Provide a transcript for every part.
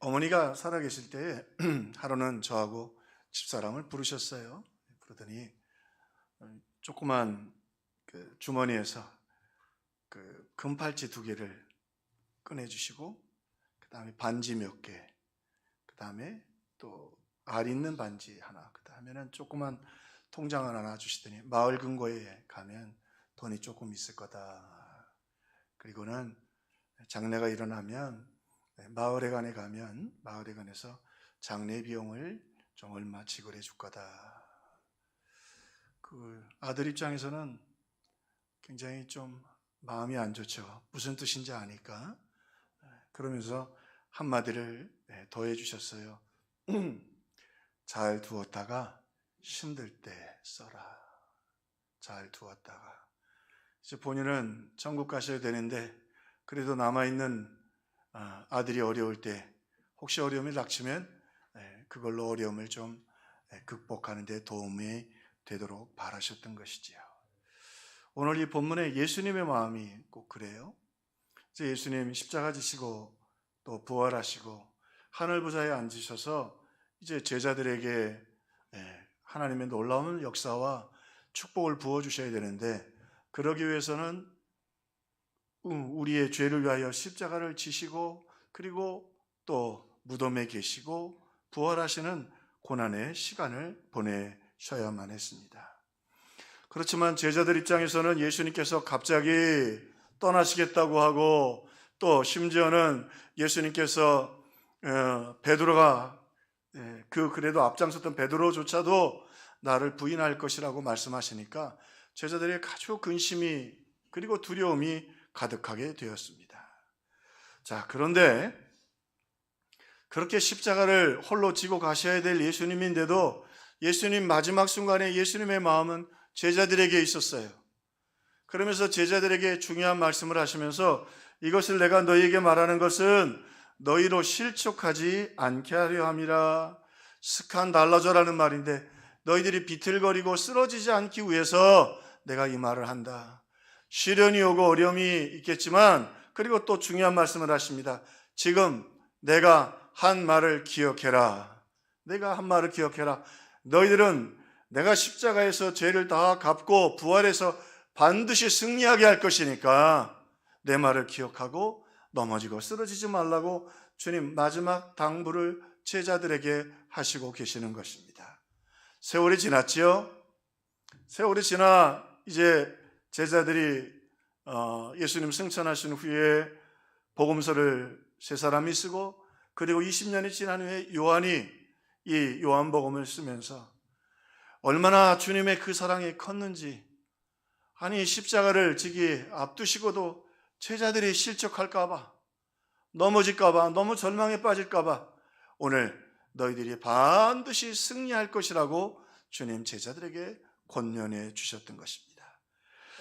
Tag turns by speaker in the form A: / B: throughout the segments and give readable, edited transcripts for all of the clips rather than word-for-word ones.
A: 어머니가 살아계실 때에 하루는 저하고 집사람을 부르셨어요. 그러더니 조그만 주머니에서 금팔찌 2개를 꺼내주시고, 그 다음에 반지 몇 개, 그 다음에 또 알 있는 반지 하나, 그 다음에는 조그만 통장을 하나 주시더니 마을 금고에 가면 돈이 조금 있을 거다. 그리고는 장례가 일어나면 마을회관에 가면 마을회관에서 장례 비용을 좀 얼마 지급해 줄 거다. 그 아들 입장에서는 굉장히 좀 마음이 안 좋죠. 무슨 뜻인지 아니까. 그러면서 한마디를 더해 주셨어요. 잘 두었다가 힘들 때 써라. 잘 두었다가. 이제 본인은 천국 가셔야 되는데 그래도 남아있는 아들이 어려울 때 혹시 어려움이 닥치면 그걸로 어려움을 좀 극복하는 데 도움이 되도록 바라셨던 것이지요. 오늘 이 본문에 예수님의 마음이 꼭 그래요. 이제 예수님 십자가 지시고 또 부활하시고 하늘 보좌에 앉으셔서 이제 제자들에게 하나님의 놀라운 역사와 축복을 부어주셔야 되는데, 그러기 위해서는 우리의 죄를 위하여 십자가를 지시고 그리고 또 무덤에 계시고 부활하시는 고난의 시간을 보내셔야만 했습니다. 그렇지만 제자들 입장에서는 예수님께서 갑자기 떠나시겠다고 하고, 또 심지어는 예수님께서 베드로가 그래도 앞장섰던 베드로조차도 나를 부인할 것이라고 말씀하시니까 제자들의 아주 근심이 그리고 두려움이 가득하게 되었습니다. 자, 그런데 그렇게 십자가를 홀로 지고 가셔야 될 예수님인데도 예수님 마지막 순간에 예수님의 마음은 제자들에게 있었어요. 그러면서 제자들에게 중요한 말씀을 하시면서 이것을 내가 너희에게 말하는 것은 너희로 실족하지 않게 하려 함이라. 스칸달라저라는 말인데 너희들이 비틀거리고 쓰러지지 않기 위해서 내가 이 말을 한다. 시련이 오고 어려움이 있겠지만, 그리고 또 중요한 말씀을 하십니다. 지금 내가 한 말을 기억해라. 내가 한 말을 기억해라. 너희들은 내가 십자가에서 죄를 다 갚고 부활해서 반드시 승리하게 할 것이니까 내 말을 기억하고 넘어지고 쓰러지지 말라고 주님 마지막 당부를 제자들에게 하시고 계시는 것입니다. 세월이 지났지요. 세월이 지나 이제 제자들이 예수님 승천하신 후에 복음서를 세 사람이 쓰고, 그리고 20년이 지난 후에 요한이 이 요한복음을 쓰면서 얼마나 주님의 그 사랑이 컸는지, 아니 십자가를 지기 앞두시고도 제자들이 실족할까봐, 넘어질까봐, 너무 절망에 빠질까봐 오늘 너희들이 반드시 승리할 것이라고 주님 제자들에게 권면해 주셨던 것입니다.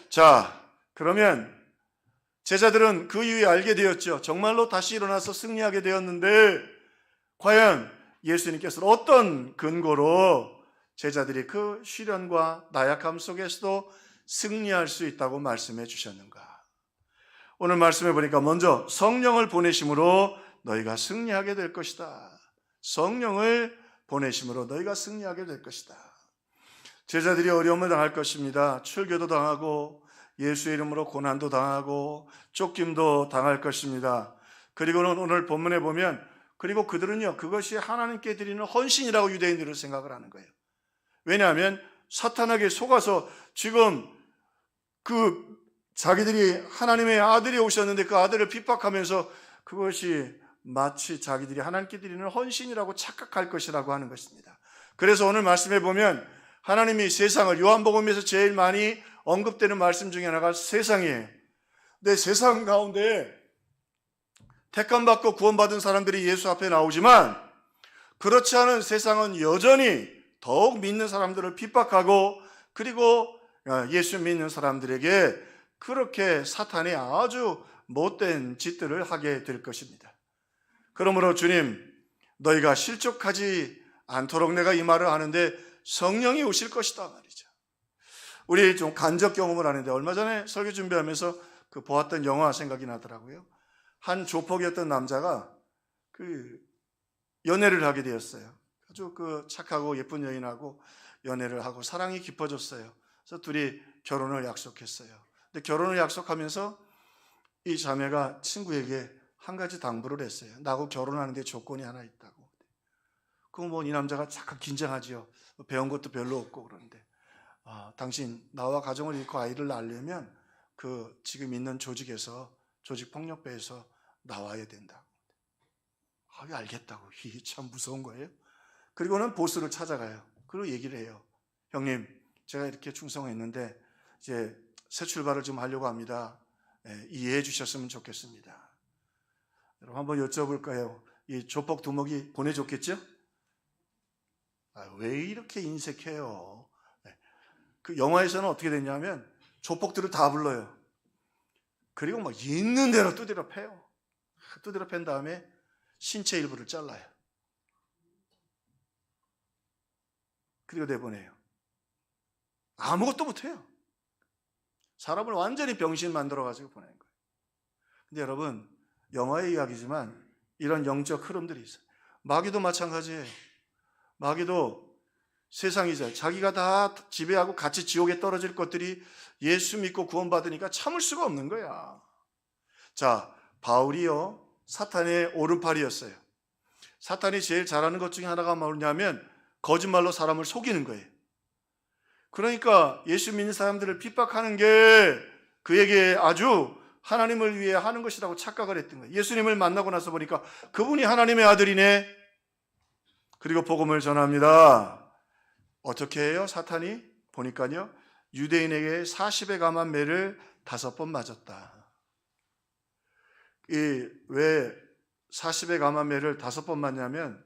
A: 자, 그러면 제자들은 그 이후에 알게 되었죠. 정말로 다시 일어나서 승리하게 되었는데, 과연 예수님께서 어떤 근거로 제자들이 그 시련과 나약함 속에서도 승리할 수 있다고 말씀해 주셨는가? 오늘 말씀해 보니까 먼저 성령을 보내심으로 너희가 승리하게 될 것이다. 성령을 보내심으로 너희가 승리하게 될 것이다. 제자들이 어려움을 당할 것입니다. 출교도 당하고 예수의 이름으로 고난도 당하고 쫓김도 당할 것입니다. 그리고는 오늘 본문에 보면 그리고 그들은요, 그것이 하나님께 드리는 헌신이라고 유대인들은 생각을 하는 거예요. 왜냐하면 사탄에게 속아서 지금 자기들이 하나님의 아들이 오셨는데 그 아들을 핍박하면서 그것이 마치 자기들이 하나님께 드리는 헌신이라고 착각할 것이라고 하는 것입니다. 그래서 오늘 말씀해 보면 하나님이 세상을, 요한복음에서 제일 많이 언급되는 말씀 중에 하나가 세상이에요. 근데 세상 가운데 택함받고 구원받은 사람들이 예수 앞에 나오지만, 그렇지 않은 세상은 여전히 더욱 믿는 사람들을 핍박하고, 그리고 예수 믿는 사람들에게 그렇게 사탄이 아주 못된 짓들을 하게 될 것입니다. 그러므로 주님, 너희가 실족하지 않도록 내가 이 말을 하는데 성령이 오실 것이다 말이죠. 우리 좀 간접 경험을 하는데, 얼마 전에 설교 준비하면서 보았던 영화 생각이 나더라고요. 한 조폭이었던 남자가 연애를 하게 되었어요. 아주 착하고 예쁜 여인하고 연애를 하고 사랑이 깊어졌어요. 그래서 둘이 결혼을 약속했어요. 근데 결혼을 약속하면서 이 자매가 친구에게 한 가지 당부를 했어요. 나하고 결혼하는데 조건이 하나 있다고. 그럼 뭐 이 남자가 잠깐 긴장하지요. 배운 것도 별로 없고 그런데 당신 나와 가정을 잃고 아이를 낳으려면 지금 있는 조직에서 조직폭력배에서 나와야 된다. 알겠다고. 이게 참 무서운 거예요. 그리고는 보스를 찾아가요. 그리고 얘기를 해요. 형님, 제가 이렇게 충성했는데 이제 새 출발을 좀 하려고 합니다. 이해해 주셨으면 좋겠습니다. 여러분 한번 여쭤볼까요? 이 조폭 두목이 보내줬겠죠? 왜 이렇게 인색해요? 그 영화에서는 어떻게 됐냐면 조폭들을 다 불러요. 그리고 막 있는 대로 두드려 패요. 두드려 팬 다음에 신체 일부를 잘라요. 그리고 내보내요. 아무것도 못해요. 사람을 완전히 병신 만들어가지고 보내는 거예요. 근데 여러분, 영화의 이야기지만 이런 영적 흐름들이 있어요. 마귀도 마찬가지예요. 마귀도 세상이죠. 자기가 다 지배하고 같이 지옥에 떨어질 것들이 예수 믿고 구원받으니까 참을 수가 없는 거야. 자, 바울이요, 사탄의 오른팔이었어요. 사탄이 제일 잘하는 것 중에 하나가 뭐냐면 거짓말로 사람을 속이는 거예요. 그러니까 예수 믿는 사람들을 핍박하는 게 그에게 아주 하나님을 위해 하는 것이라고 착각을 했던 거예요. 예수님을 만나고 나서 보니까 그분이 하나님의 아들이네. 그리고 복음을 전합니다. 어떻게 해요? 사탄이 보니까요, 유대인에게 40에 감한 매를 5번 맞았다. 왜 40에 감한 매를 5번 맞냐면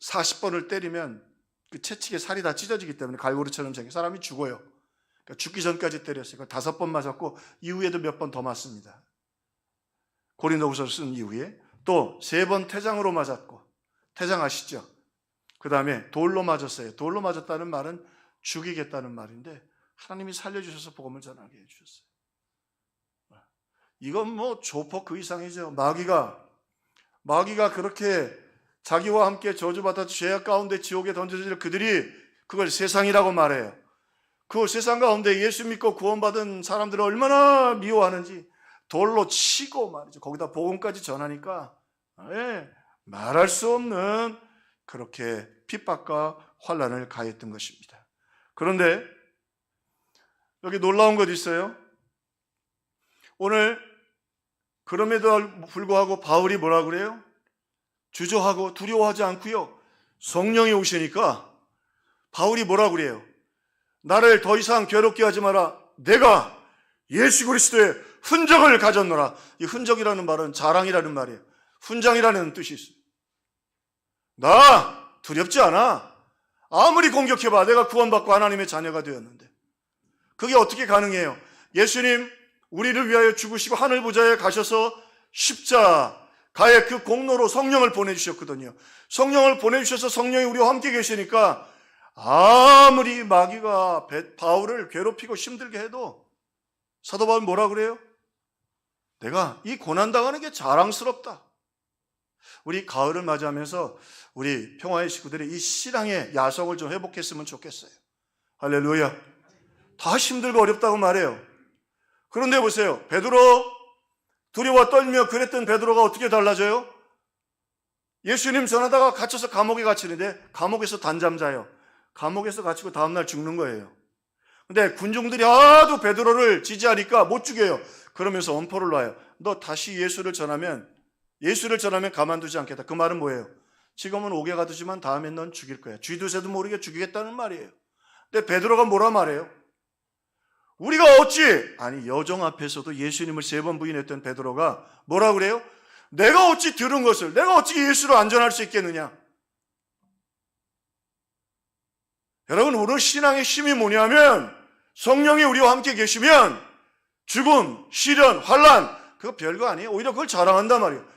A: 40번을 때리면 채찍에 살이 다 찢어지기 때문에 갈고리처럼 생긴 사람이 죽어요. 그러니까 죽기 전까지 때렸어요. 5번 맞았고 이후에도 몇 번 더 맞습니다. 고린도후서를 쓴 이후에 또 3번 태장으로 맞았고, 태장 아시죠? 그 다음에 돌로 맞았어요. 돌로 맞았다는 말은 죽이겠다는 말인데 하나님이 살려주셔서 복음을 전하게 해주셨어요. 이건 뭐 조폭 그 이상이죠. 마귀가 그렇게 자기와 함께 저주받아 죄악 가운데 지옥에 던져질 그들이 그걸 세상이라고 말해요. 그 세상 가운데 예수 믿고 구원받은 사람들을 얼마나 미워하는지 돌로 치고 말이죠. 거기다 복음까지 전하니까 말할 수 없는 그렇게 핍박과 환난을 가했던 것입니다. 그런데 여기 놀라운 것 있어요. 오늘 그럼에도 불구하고 바울이 뭐라 그래요? 주저하고 두려워하지 않고요, 성령이 오시니까 바울이 뭐라 그래요? 나를 더 이상 괴롭게 하지 마라. 내가 예수 그리스도의 흔적을 가졌노라. 이 흔적이라는 말은 자랑이라는 말이에요. 훈장이라는 뜻이 있어요. 나 두렵지 않아. 아무리 공격해봐. 내가 구원받고 하나님의 자녀가 되었는데. 그게 어떻게 가능해요? 예수님 우리를 위하여 죽으시고 하늘 보좌에 가셔서 십자가의 그 공로로 성령을 보내주셨거든요. 성령을 보내주셔서 성령이 우리와 함께 계시니까 아무리 마귀가 바울을 괴롭히고 힘들게 해도 사도 바울은 뭐라 그래요? 내가 이 고난당하는 게 자랑스럽다. 우리 가을을 맞이하면서 우리 평화의 식구들이 이 신앙의 야성을 좀 회복했으면 좋겠어요. 할렐루야. 다 힘들고 어렵다고 말해요. 그런데 보세요. 베드로 두려워 떨며 그랬던 베드로가 어떻게 달라져요? 예수님 전하다가 갇혀서 감옥에 갇히는데 감옥에서 단잠 자요. 감옥에서 갇히고 다음날 죽는 거예요. 근데 군중들이 하도 베드로를 지지하니까 못 죽여요. 그러면서 엄포를 놔요. 너 다시 예수를 전하면 가만두지 않겠다. 그 말은 뭐예요? 지금은 옥에 가두지만 다음엔 넌 죽일 거야. 쥐두새도 모르게 죽이겠다는 말이에요. 근데 베드로가 뭐라 말해요? 우리가 어찌, 아니 여정 앞에서도 예수님을 3번 부인했던 베드로가 뭐라 그래요? 내가 어찌 들은 것을, 내가 어찌 예수를 안전할 수 있겠느냐? 여러분, 오늘 신앙의 힘이 뭐냐면 성령이 우리와 함께 계시면 죽음, 시련, 환난 그거 별거 아니에요. 오히려 그걸 자랑한단 말이에요.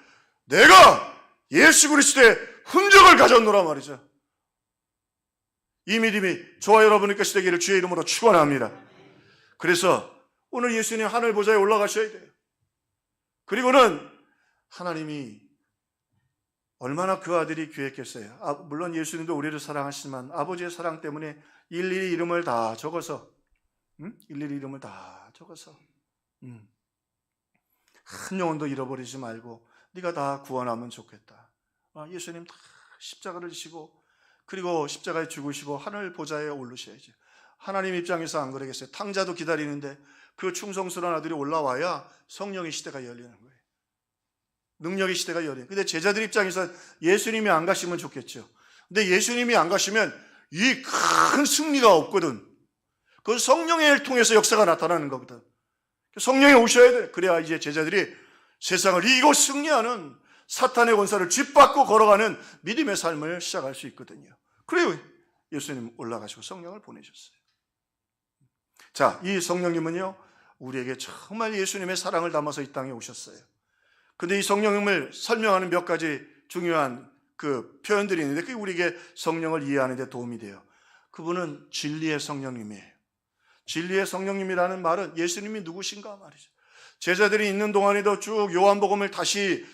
A: 내가 예수 그리스도의 흔적을 가졌노라 말이죠. 이 믿음이 저와 여러분의 것이 되기를 주의 이름으로 축원합니다. 그래서 오늘 예수님 하늘 보좌에 올라가셔야 돼요. 그리고는 하나님이 얼마나 그 아들이 귀했겠어요. 물론 예수님도 우리를 사랑하시지만 아버지의 사랑 때문에 일일이 이름을 다 적어서 한 영혼도 잃어버리지 말고 네가 다 구원하면 좋겠다. 예수님 다 십자가를 지시고 그리고 십자가에 죽으시고 하늘 보좌에 오르셔야지. 하나님 입장에서 안 그러겠어요? 탕자도 기다리는데 그 충성스러운 아들이 올라와야 성령의 시대가 열리는 거예요. 능력의 시대가 열려요. 근데 제자들 입장에서 예수님이 안 가시면 좋겠죠. 근데 예수님이 안 가시면 이 큰 승리가 없거든. 그 성령의 일 통해서 역사가 나타나는 거거든. 성령이 오셔야 돼. 그래야 이제 제자들이 세상을 이기고 승리하는 사탄의 권세를 쥐밟고 걸어가는 믿음의 삶을 시작할 수 있거든요. 그래요. 예수님 올라가시고 성령을 보내셨어요. 자, 이 성령님은요, 우리에게 정말 예수님의 사랑을 담아서 이 땅에 오셨어요. 근데 이 성령님을 설명하는 몇 가지 중요한 그 표현들이 있는데 그게 우리에게 성령을 이해하는 데 도움이 돼요. 그분은 진리의 성령님이에요. 진리의 성령님이라는 말은 예수님이 누구신가 말이죠. 제자들이 있는 동안에도 쭉 요한복음을 다시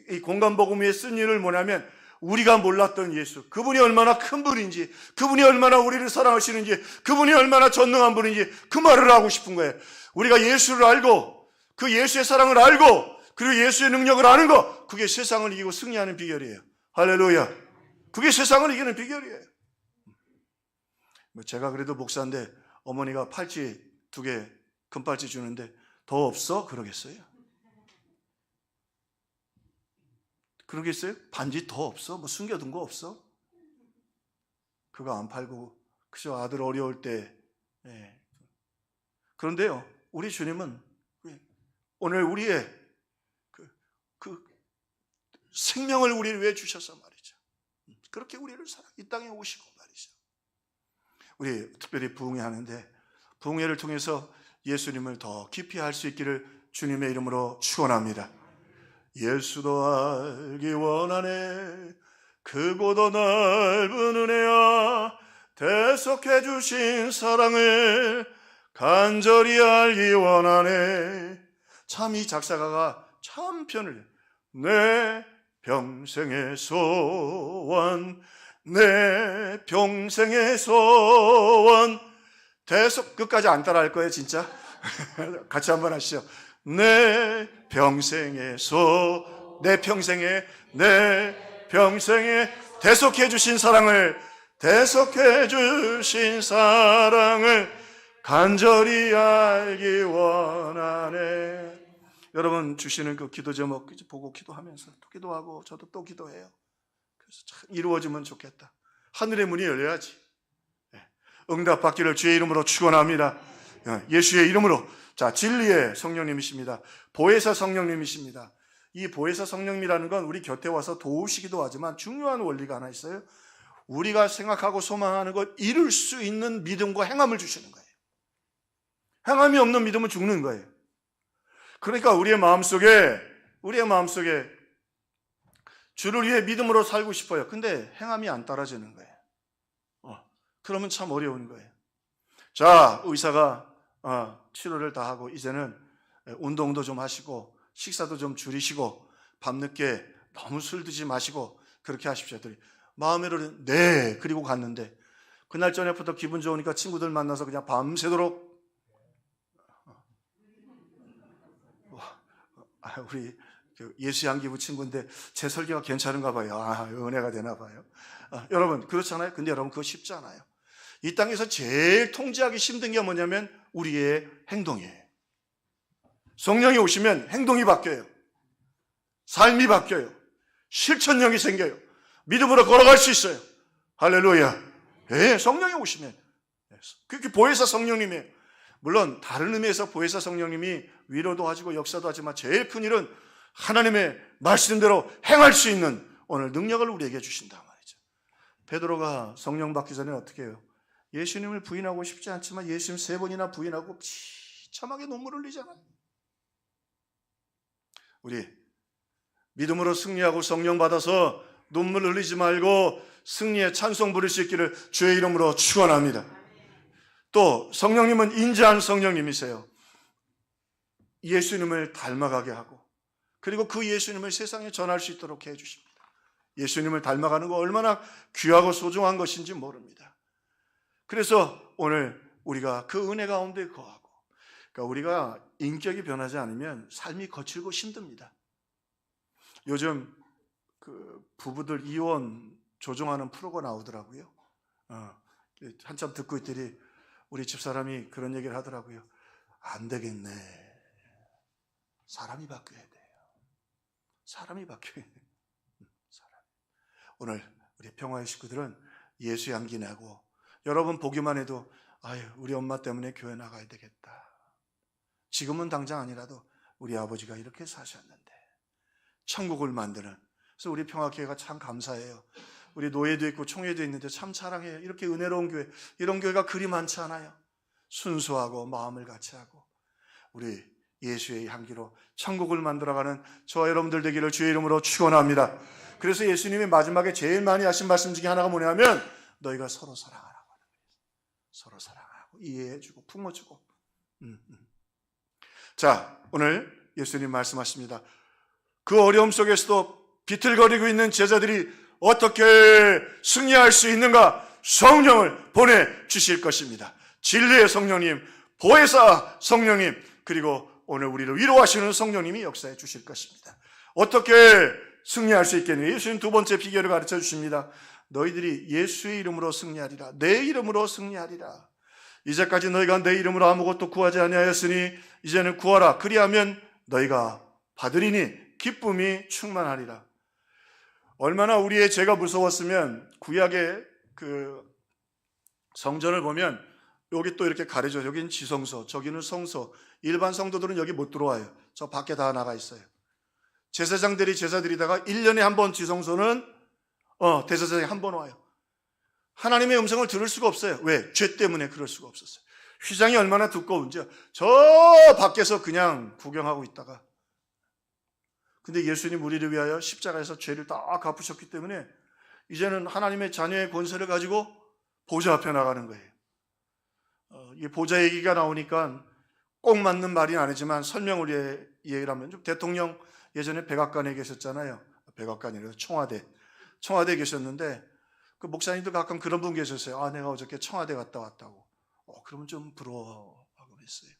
A: 이 공간복음 위에 쓴 이유를 뭐냐면 우리가 몰랐던 예수, 그분이 얼마나 큰 분인지, 그분이 얼마나 우리를 사랑하시는지, 그분이 얼마나 전능한 분인지 그 말을 하고 싶은 거예요. 우리가 예수를 알고 그 예수의 사랑을 알고 그리고 예수의 능력을 아는 것, 그게 세상을 이기고 승리하는 비결이에요. 할렐루야. 그게 세상을 이기는 비결이에요. 제가 그래도 목사인데 어머니가 팔찌 2개 금팔찌 주는데 더 없어? 그러겠어요? 그러겠어요? 반지 더 없어? 뭐 숨겨둔 거 없어? 그거 안 팔고 그저 아들 어려울 때. 그런데요, 우리 주님은 오늘 우리의 그 생명을 우리를 위해 주셔서 말이죠. 그렇게 우리를 이 땅에 오시고 말이죠. 우리 특별히 부흥회 하는데 부흥회를 통해서 예수님을 더 깊이 알 수 있기를 주님의 이름으로 축원합니다. 예수도 알기 원하네 크고도 넓은 은혜야 대속해 주신 사랑을 간절히 알기 원하네. 참 이 작사가가 참 편을 내 평생의 소원 내 평생의 소원 대속 끝까지 안 따라할 거예요 진짜. 같이 한번 하시죠. 내 평생의 내 평생의 대속해 주신 사랑을 간절히 알기 원하네. 여러분 주시는 그 기도 제목 보고 기도하면서 또 기도하고 저도 또 기도해요. 그래서 참 이루어지면 좋겠다. 하늘의 문이 열려야지. 응답받기를 주의 이름으로 축원합니다. 예수의 이름으로. 자, 진리의 성령님이십니다. 보혜사 성령님이십니다. 이 보혜사 성령님이라는 건 우리 곁에 와서 도우시기도 하지만 중요한 원리가 하나 있어요. 우리가 생각하고 소망하는 것 이룰 수 있는 믿음과 행함을 주시는 거예요. 행함이 없는 믿음은 죽는 거예요. 그러니까 우리의 마음속에 주를 위해 믿음으로 살고 싶어요. 근데 행함이 안 따라지는 거예요. 그러면 참 어려운 거예요. 자, 의사가 치료를 다 하고 이제는 운동도 좀 하시고 식사도 좀 줄이시고 밤늦게 너무 술 드지 마시고 그렇게 하십시오. 마음으로는 네 그리고 갔는데 그날 저녁부터 기분 좋으니까 친구들 만나서 그냥 밤새도록 우리 예수 양기부 친구인데 제 설교가 괜찮은가 봐요. 은혜가 되나 봐요. 여러분 그렇잖아요. 근데 여러분 그거 쉽지 않아요. 이 땅에서 제일 통제하기 힘든 게 뭐냐면 우리의 행동이에요. 성령이 오시면 행동이 바뀌어요. 삶이 바뀌어요. 실천력이 생겨요. 믿음으로 걸어갈 수 있어요. 할렐루야. 성령이 오시면 그게 보혜사 성령님이에요. 물론 다른 의미에서 보혜사 성령님이 위로도 하시고 역사도 하지만 제일 큰 일은 하나님의 말씀대로 행할 수 있는 오늘 능력을 우리에게 주신다 말이죠. 베드로가 성령 받기 전에 어떻게 해요? 예수님을 부인하고 싶지 않지만 예수님 3번이나 부인하고 비참하게 눈물 흘리잖아요. 우리 믿음으로 승리하고 성령 받아서 눈물 흘리지 말고 승리의 찬송 부를 수 있기를 주의 이름으로 축원합니다. 또 성령님은 인자한 성령님이세요. 예수님을 닮아가게 하고 그리고 그 예수님을 세상에 전할 수 있도록 해주십니다. 예수님을 닮아가는 거 얼마나 귀하고 소중한 것인지 모릅니다. 그래서 오늘 우리가 그 은혜 가운데 거하고, 그러니까 우리가 인격이 변하지 않으면 삶이 거칠고 힘듭니다. 요즘 그 부부들 이혼 조정하는 프로가 나오더라고요. 한참 듣고 있더니 우리 집사람이 그런 얘기를 하더라고요. 안 되겠네. 사람이 바뀌어야 돼요. 사람이 바뀌어야 돼요. 오늘 우리 평화의 식구들은 예수 향기 내고, 여러분 보기만 해도 아유, 우리 엄마 때문에 교회 나가야 되겠다. 지금은 당장 아니라도 우리 아버지가 이렇게 사셨는데 천국을 만드는, 그래서 우리 평화교회가 참 감사해요. 우리 노예도 있고 총회도 있는데 참 사랑해요. 이렇게 은혜로운 교회, 이런 교회가 그리 많지 않아요. 순수하고 마음을 같이 하고 우리 예수의 향기로 천국을 만들어가는 저와 여러분들 되기를 주의 이름으로 축원합니다. 그래서 예수님이 마지막에 제일 많이 하신 말씀 중에 하나가 뭐냐면 너희가 서로 사랑하라고 하는 거예요. 서로 사랑하고 이해해주고 품어주고. 자, 오늘 예수님 말씀하십니다. 그 어려움 속에서도 비틀거리고 있는 제자들이 어떻게 승리할 수 있는가? 성령을 보내주실 것입니다. 진리의 성령님, 보혜사 성령님, 그리고 오늘 우리를 위로하시는 성령님이 역사해 주실 것입니다. 어떻게 승리할 수 있겠느냐? 예수님 두 번째 비결을 가르쳐 주십니다. 너희들이 예수의 이름으로 승리하리라. 내 이름으로 승리하리라. 이제까지 너희가 내 이름으로 아무것도 구하지 아니하였으니 이제는 구하라. 그리하면 너희가 받으리니 기쁨이 충만하리라. 얼마나 우리의 죄가 무서웠으면 구약의 그 성전을 보면 여기 또 이렇게 가려져. 여기는 지성소, 저기는 성소. 일반 성도들은 여기 못 들어와요. 저 밖에 다 나가 있어요. 제사장들이 제사드리다가 1년에 한 번 지성소는 대제사장이 한 번 와요. 하나님의 음성을 들을 수가 없어요. 왜? 죄 때문에 그럴 수가 없었어요. 휘장이 얼마나 두꺼운지 저 밖에서 그냥 구경하고 있다가, 근데 예수님 우리를 위하여 십자가에서 죄를 다 갚으셨기 때문에 이제는 하나님의 자녀의 권세를 가지고 보좌 앞에 나가는 거예요. 이 보좌 얘기가 나오니까 꼭 맞는 말이 아니지만 설명을 얘기를 하면, 대통령 예전에 백악관에 계셨잖아요. 백악관이라서 청와대에 계셨는데 그 목사님도 가끔 그런 분 계셨어요. 내가 어저께 청와대 갔다 왔다고. 그러면 좀 부러워하고 그랬어요.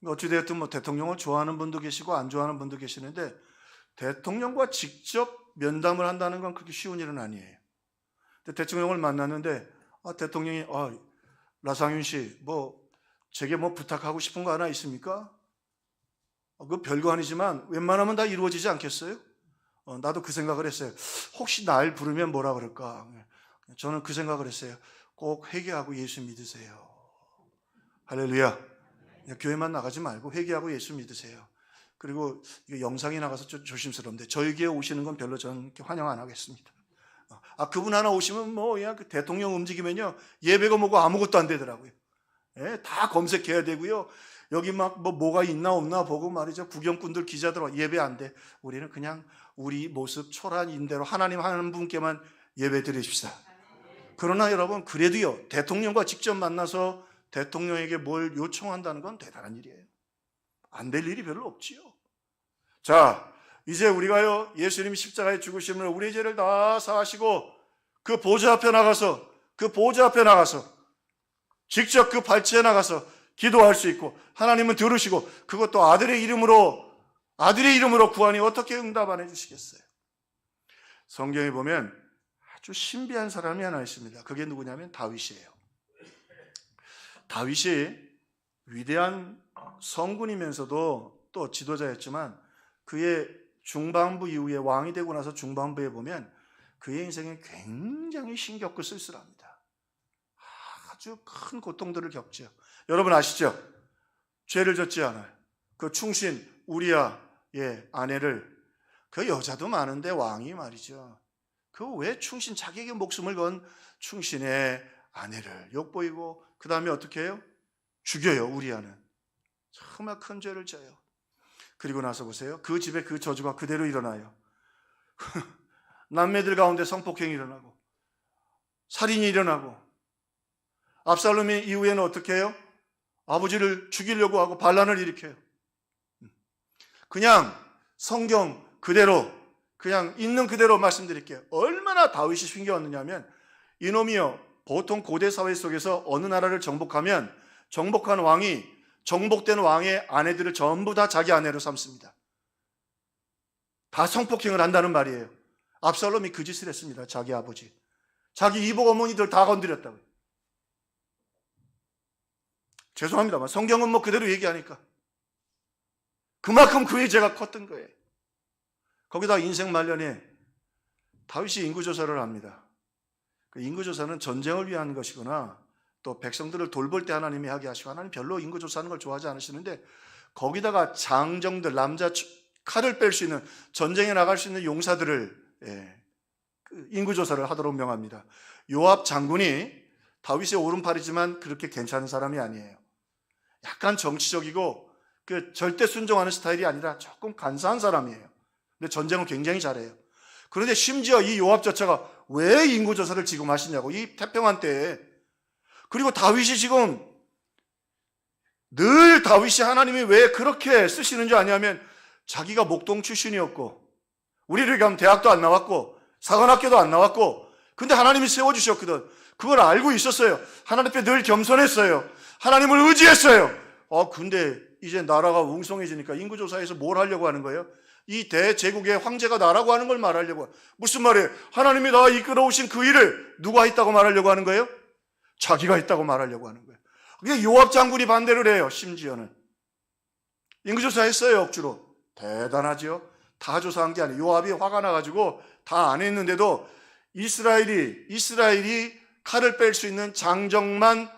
A: 어찌되었든 뭐 대통령을 좋아하는 분도 계시고 안 좋아하는 분도 계시는데 대통령과 직접 면담을 한다는 건 그렇게 쉬운 일은 아니에요. 대통령을 만났는데 대통령이 라상윤 씨 제게 부탁하고 싶은 거 하나 있습니까? 그 별거 아니지만 웬만하면 다 이루어지지 않겠어요? 나도 그 생각을 했어요. 혹시 날 부르면 뭐라 그럴까? 저는 그 생각을 했어요. 꼭 회개하고 예수 믿으세요. 할렐루야. 교회만 나가지 말고 회개하고 예수 믿으세요. 그리고 이게 영상이 나가서 좀 조심스러운데 저희 교회 오시는 건 별로 저는 환영 안 하겠습니다. 그분 하나 오시면 그냥 그 대통령 움직이면요 예배가 뭐고 아무것도 안 되더라고요. 다 검색해야 되고요. 여기 뭐가 있나 없나 보고 말이죠. 구경꾼들 기자들 예배 안 돼. 우리는 그냥 우리 모습 초라한 대로 하나님 한 분께만 예배 드리십시다. 그러나 여러분 그래도요 대통령과 직접 만나서 대통령에게 뭘 요청한다는 건 대단한 일이에요. 안 될 일이 별로 없지요. 자, 이제 우리가요 예수님 십자가에 죽으심을 우리의 죄를 다 사하시고 그 보좌 앞에 나가서 직접 그 발치에 나가서 기도할 수 있고 하나님은 들으시고 그것도 아들의 이름으로 구하니 어떻게 응답 안 해주시겠어요? 성경에 보면 아주 신비한 사람이 하나 있습니다. 그게 누구냐면 다윗이에요. 다윗이 위대한 성군이면서도 또 지도자였지만 그의 중반부 이후에 왕이 되고 나서 중반부에 보면 그의 인생에 굉장히 힘겹고 쓸쓸합니다. 아주 큰 고통들을 겪죠. 여러분 아시죠? 죄를 졌지 않아요. 그 충신 우리아의 아내를, 그 여자도 많은데 왕이 말이죠. 그 왜 충신, 자기에게 목숨을 건 충신의 아내를 욕보이고 그 다음에 어떻게 해요? 죽여요. 우리아는 정말 큰 죄를 져요. 그리고 나서 보세요. 그 집에 그 저주가 그대로 일어나요. 남매들 가운데 성폭행이 일어나고 살인이 일어나고 압살롬이 이후에는 어떻게 해요? 아버지를 죽이려고 하고 반란을 일으켜요. 그냥 성경 그대로 그냥 있는 그대로 말씀드릴게요. 얼마나 다윗이 힘겨웠느냐면, 이놈이요, 보통 고대 사회 속에서 어느 나라를 정복하면 정복한 왕이 정복된 왕의 아내들을 전부 다 자기 아내로 삼습니다. 다 성폭행을 한다는 말이에요. 압살롬이 그 짓을 했습니다. 자기 아버지, 자기 이복 어머니들 다 건드렸다고요. 죄송합니다만 성경은 뭐 그대로 얘기하니까 그만큼 그의 죄가 컸던 거예요. 거기다 인생 말년에 다윗이 인구조사를 합니다. 그 인구조사는 전쟁을 위한 것이거나 또 백성들을 돌볼 때 하나님이 하게 하시고, 하나님 별로 인구조사하는 걸 좋아하지 않으시는데, 거기다가 장정들, 남자 칼을 뺄 수 있는, 전쟁에 나갈 수 있는 용사들을 인구조사를 하도록 명합니다. 요압 장군이 다윗의 오른팔이지만 그렇게 괜찮은 사람이 아니에요. 약간 정치적이고 그 절대 순종하는 스타일이 아니라 조금 간사한 사람이에요. 근데 전쟁을 굉장히 잘해요. 그런데 심지어 이 요압조차가 왜 인구조사를 지금 하시냐고, 이 태평한 때에. 그리고 다윗이 지금 늘 다윗이 하나님이 왜 그렇게 쓰시는 줄 아냐면, 자기가 목동 출신이었고 우리를 가면 대학도 안 나왔고 사관학교도 안 나왔고, 근데 하나님이 세워주셨거든. 그걸 알고 있었어요. 하나님 앞에 늘 겸손했어요. 하나님을 의지했어요. 근데 이제 나라가 웅성해지니까 인구조사에서 뭘 하려고 하는 거예요? 이 대제국의 황제가 나라고 하는 걸 말하려고. 무슨 말이에요? 하나님이 나 이끌어오신 그 일을 누가 했다고 말하려고 하는 거예요? 자기가 했다고 말하려고 하는 거예요. 그게 요압 장군이 반대를 해요. 심지어는 인구조사 했어요. 억지로. 대단하죠. 다 조사한 게 아니에요. 요압이 화가 나가지고 다 안 했는데도 이스라엘이 칼을 뺄 수 있는 장정만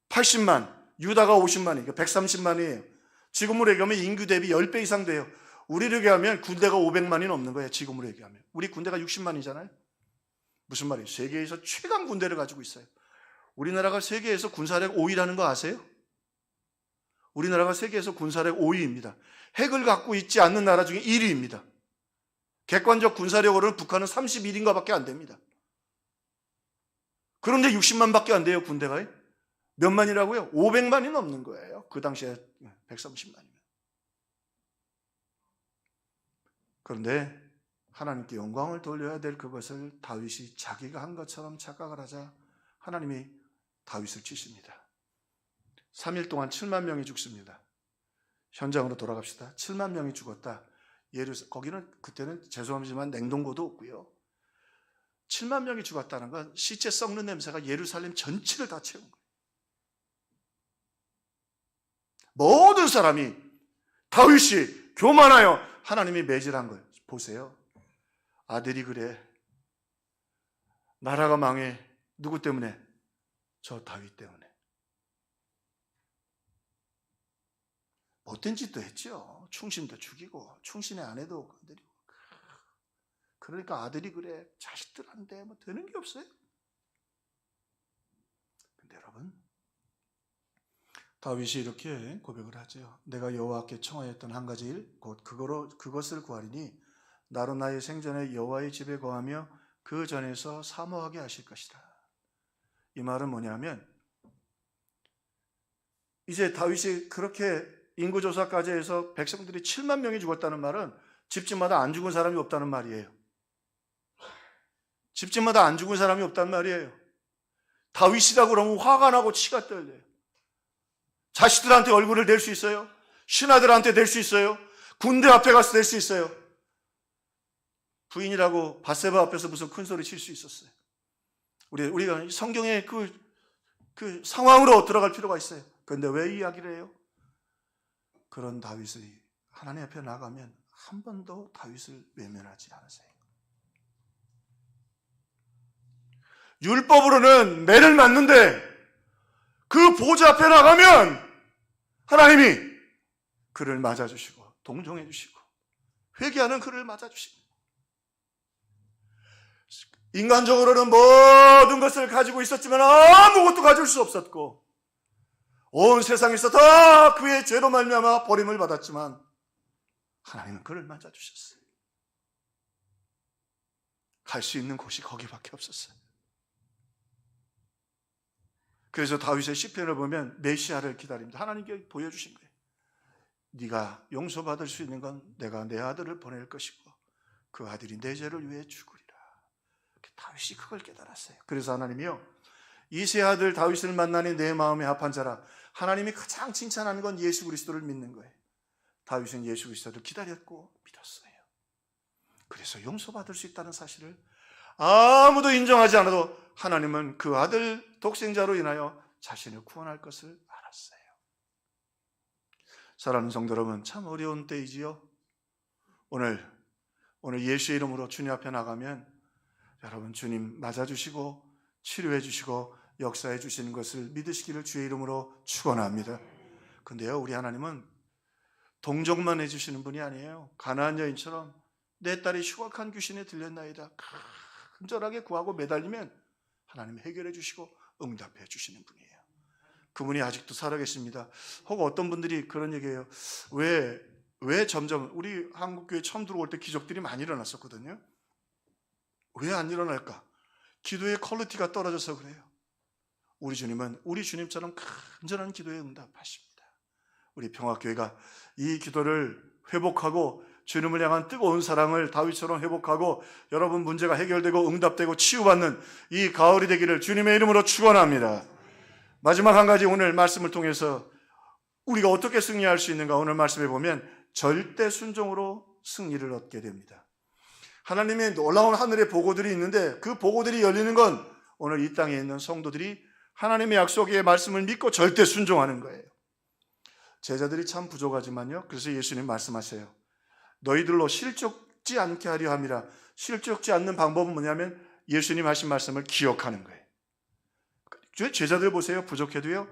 A: 80만, 유다가 50만이니까 130만이에요. 지금으로 얘기하면 인구 대비 10배 이상 돼요. 우리를 얘기하면 군대가 500만이 넘는 거예요. 지금으로 얘기하면. 우리 군대가 60만이잖아요. 무슨 말이에요? 세계에서 최강 군대를 가지고 있어요. 우리나라가 세계에서 군사력 5위라는 거 아세요? 우리나라가 세계에서 군사력 5위입니다. 핵을 갖고 있지 않는 나라 중에 1위입니다. 객관적 군사력으로는 북한은 31인가 밖에 안 됩니다. 그런데 60만 밖에 안 돼요. 군대가. 몇 만이라고요? 500만이 넘는 거예요. 그 당시에 130만이면. 그런데 하나님께 영광을 돌려야 될 그것을 다윗이 자기가 한 것처럼 착각을 하자 하나님이 다윗을 치십니다. 3일 동안 7만 명이 죽습니다. 현장으로 돌아갑시다. 7만 명이 죽었다. 거기는 그때는 죄송하지만 냉동고도 없고요. 7만 명이 죽었다는 건 시체 썩는 냄새가 예루살렘 전체를 다 채운 거예요. 모든 사람이 다윗이 교만하여 하나님이 매질한 거예요. 보세요. 아들이 그래. 나라가 망해. 누구 때문에? 저 다윗 때문에. 못된 짓도 했죠. 충신도 죽이고 충신의 아내도 건드리고. 그러니까 아들이 그래. 자식들한테 뭐 되는 게 없어요. 근데 여러분, 다윗이 이렇게 고백을 하죠. 내가 여호와께 청하였던 한 가지 일, 곧 그것을 구하리니 나로 나의 생전에 여호와의 집에 거하며 그 전에서 사모하게 하실 것이라. 이 말은 뭐냐면, 이제 다윗이 그렇게 인구조사까지 해서 백성들이 7만 명이 죽었다는 말은 집집마다 안 죽은 사람이 없다는 말이에요. 집집마다 안 죽은 사람이 없단 말이에요. 다윗이라고 그러면 화가 나고 치가 떨려요. 자식들한테 얼굴을 댈 수 있어요. 신하들한테 댈 수 있어요. 군대 앞에 가서 댈 수 있어요. 부인이라고 밧세바 앞에서 무슨 큰 소리 칠 수 있었어요. 우리가 성경의 그 상황으로 들어갈 필요가 있어요. 그런데 왜 이야기를 해요? 그런 다윗이 하나님 앞에 나가면 한 번도 다윗을 외면하지 않으세요. 율법으로는 매를 맞는데 그 보좌 앞에 나가면 하나님이 그를 맞아주시고 동정해 주시고 회개하는 그를 맞아주시고, 인간적으로는 모든 것을 가지고 있었지만 아무것도 가질 수 없었고 온 세상에서 다 그의 죄로 말미암아 버림을 받았지만 하나님은 그를 맞아주셨어요. 갈 수 있는 곳이 거기밖에 없었어요. 그래서 다윗의 시편을 보면 메시아를 기다립니다. 하나님께 보여주신 거예요. 네가 용서받을 수 있는 건 내가 내 아들을 보낼 것이고 그 아들이 내 죄를 위해 죽으리라. 다윗이 그걸 깨달았어요. 그래서 하나님이요, 이세 아들 다윗을 만나니 내 마음에 합한 자라. 하나님이 가장 칭찬하는 건 예수 그리스도를 믿는 거예요. 다윗은 예수 그리스도를 기다렸고 믿었어요. 그래서 용서받을 수 있다는 사실을 아무도 인정하지 않아도 하나님은 그 아들 독생자로 인하여 자신을 구원할 것을 알았어요. 사랑하는 성도 여러분, 참 어려운 때이지요. 오늘 예수의 이름으로 주님 앞에 나가면 여러분 주님 맞아주시고 치료해 주시고 역사해 주시는 것을 믿으시기를 주의 이름으로 축원합니다. 근데요, 우리 하나님은 동정만 해주시는 분이 아니에요. 가나안 여인처럼 내 딸이 흉악한 귀신에 들렸나이다 간절하게 구하고 매달리면 하나님이 해결해 주시고 응답해 주시는 분이에요. 그분이 아직도 살아계십니다. 혹 어떤 분들이 그런 얘기해요. 왜 점점 우리 한국교회 처음 들어올 때 기적들이 많이 일어났었거든요. 왜 안 일어날까? 기도의 퀄리티가 떨어져서 그래요. 우리 주님은 우리 주님처럼 간절한 기도에 응답하십니다. 우리 평화교회가 이 기도를 회복하고 주님을 향한 뜨거운 사랑을 다윗처럼 회복하고 여러분 문제가 해결되고 응답되고 치유받는 이 가을이 되기를 주님의 이름으로 축원합니다. 마지막 한 가지, 오늘 말씀을 통해서 우리가 어떻게 승리할 수 있는가, 오늘 말씀에 보면 절대 순종으로 승리를 얻게 됩니다. 하나님의 놀라운 하늘의 보고들이 있는데 그 보고들이 열리는 건 오늘 이 땅에 있는 성도들이 하나님의 약속의 말씀을 믿고 절대 순종하는 거예요. 제자들이 참 부족하지만요, 그래서 예수님 말씀하세요. 너희들로 실족지 않게 하려 함이라. 실족지 않는 방법은 뭐냐면 예수님 하신 말씀을 기억하는 거예요. 제자들 보세요. 부족해도요,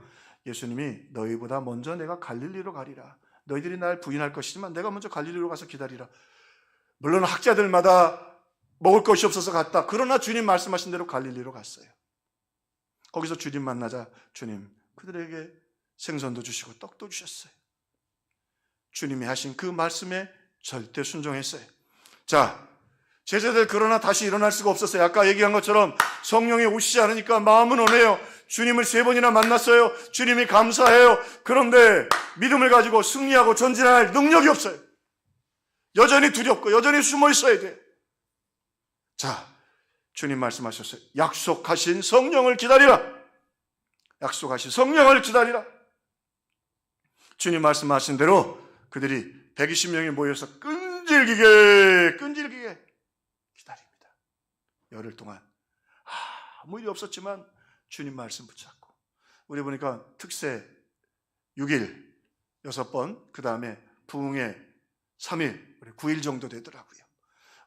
A: 예수님이 너희보다 먼저 내가 갈릴리로 가리라. 너희들이 날 부인할 것이지만 내가 먼저 갈릴리로 가서 기다리라. 물론 학자들마다 먹을 것이 없어서 갔다. 그러나 주님 말씀하신 대로 갈릴리로 갔어요. 거기서 주님 만나자 주님 그들에게 생선도 주시고 떡도 주셨어요. 주님이 하신 그 말씀에 절대 순종했어요. 자, 제자들 그러나 다시 일어날 수가 없었어요. 아까 얘기한 것처럼 성령이 오시지 않으니까 마음은 오네요. 주님을 3번이나 만났어요. 주님이 감사해요. 그런데 믿음을 가지고 승리하고 전진할 능력이 없어요. 여전히 두렵고 여전히 숨어 있어야 돼요. 자, 주님 말씀하셨어요. 약속하신 성령을 기다리라. 약속하신 성령을 기다리라. 주님 말씀하신 대로 그들이 120명이 모여서 끈질기게 기다립니다. 열흘 동안 아무 일이 없었지만 주님 말씀 붙잡고, 우리 보니까 특세 6일 6번, 그 다음에 부흥회 3일, 9일 정도 되더라고요.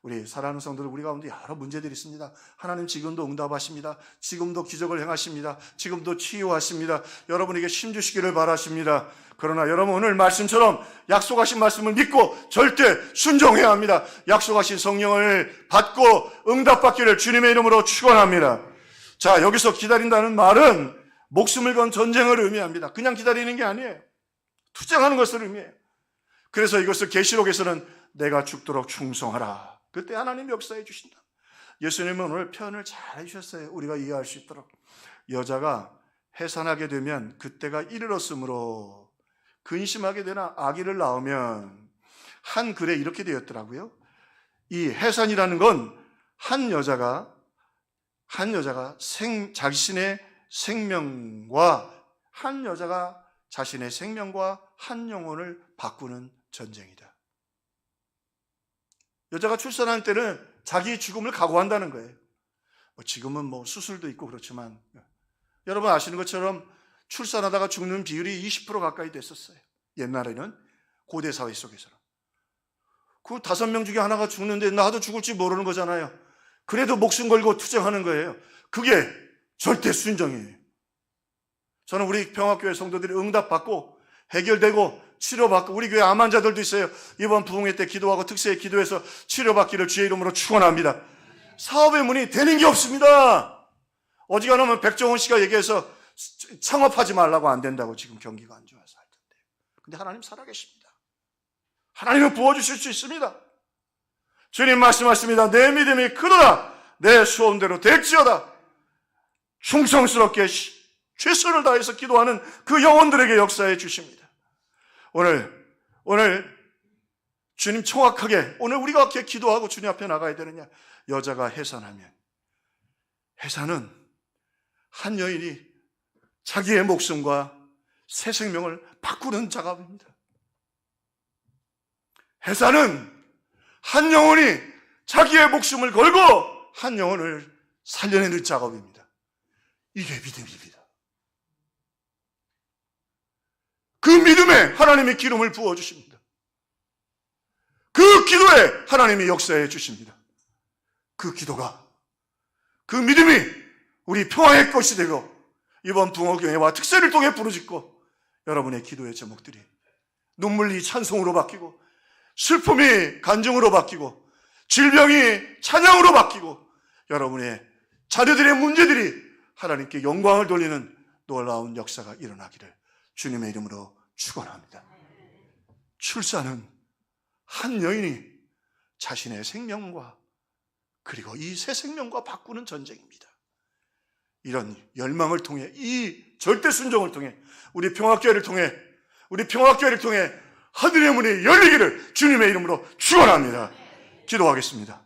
A: 우리 사랑하는 성도들, 우리 가운데 여러 문제들이 있습니다. 하나님 지금도 응답하십니다. 지금도 기적을 행하십니다. 지금도 치유하십니다. 여러분에게 힘주시기를 바라십니다. 그러나 여러분 오늘 말씀처럼 약속하신 말씀을 믿고 절대 순종해야 합니다. 약속하신 성령을 받고 응답받기를 주님의 이름으로 축원합니다. 자, 여기서 기다린다는 말은 목숨을 건 전쟁을 의미합니다. 그냥 기다리는 게 아니에요. 투쟁하는 것을 의미해요. 그래서 이것을 계시록에서는 내가 죽도록 충성하라. 그때 하나님 역사해 주신다. 예수님은 오늘 표현을 잘 해주셨어요. 우리가 이해할 수 있도록. 여자가 해산하게 되면 그때가 이르렀으므로 근심하게 되나 아기를 낳으면, 한 글에 이렇게 되었더라고요. 이 해산이라는 건 한 여자가 자신의 생명과 자신의 생명과 한 영혼을 바꾸는 전쟁이다. 여자가 출산할 때는 자기의 죽음을 각오한다는 거예요. 지금은 수술도 있고 그렇지만 여러분 아시는 것처럼 출산하다가 죽는 비율이 20% 가까이 됐었어요. 옛날에는 고대 사회 속에서는. 그 5명 중에 하나가 죽는데 나도 죽을지 모르는 거잖아요. 그래도 목숨 걸고 투쟁하는 거예요. 그게 절대 순종이에요. 저는 우리 평화교회 성도들이 응답받고 해결되고 치료받고, 우리 교회 암 환자들도 있어요. 이번 부흥회 때 기도하고 특세에 기도해서 치료받기를 주의 이름으로 축원합니다. 사업의 문이 되는 게 없습니다. 어지간하면 백종원 씨가 얘기해서 창업하지 말라고 안 된다고, 지금 경기가 안 좋아서 할 텐데. 근데 하나님 살아계십니다. 하나님은 부어주실 수 있습니다. 주님 말씀하십니다. 내 믿음이 크도다. 내 소원대로 될지어다. 충성스럽게 최선을 다해서 기도하는 그 영혼들에게 역사해 주십니다. 오늘 주님 정확하게 오늘 우리가 어떻게 기도하고 주님 앞에 나가야 되느냐? 여자가 해산하면, 해산은 한 여인이 자기의 목숨과 새 생명을 바꾸는 작업입니다. 해산은 한 영혼이 자기의 목숨을 걸고 한 영혼을 살려내는 작업입니다. 이게 믿음입니다. 그 믿음에 하나님이 기름을 부어주십니다. 그 기도에 하나님이 역사해 주십니다. 그 기도가, 그 믿음이 우리 평화의 것이 되고 이번 붕어교회와 특세를 통해 부르짖고 여러분의 기도의 제목들이 눈물이 찬송으로 바뀌고 슬픔이 간증으로 바뀌고 질병이 찬양으로 바뀌고 여러분의 자녀들의 문제들이 하나님께 영광을 돌리는 놀라운 역사가 일어나기를 주님의 이름으로 축원합니다. 출산은 한 여인이 자신의 생명과 그리고 이 새 생명과 바꾸는 전쟁입니다. 이런 열망을 통해, 이 절대 순종을 통해 우리 평화교회를 통해 하늘의 문이 열리기를 주님의 이름으로 축원합니다. 기도하겠습니다.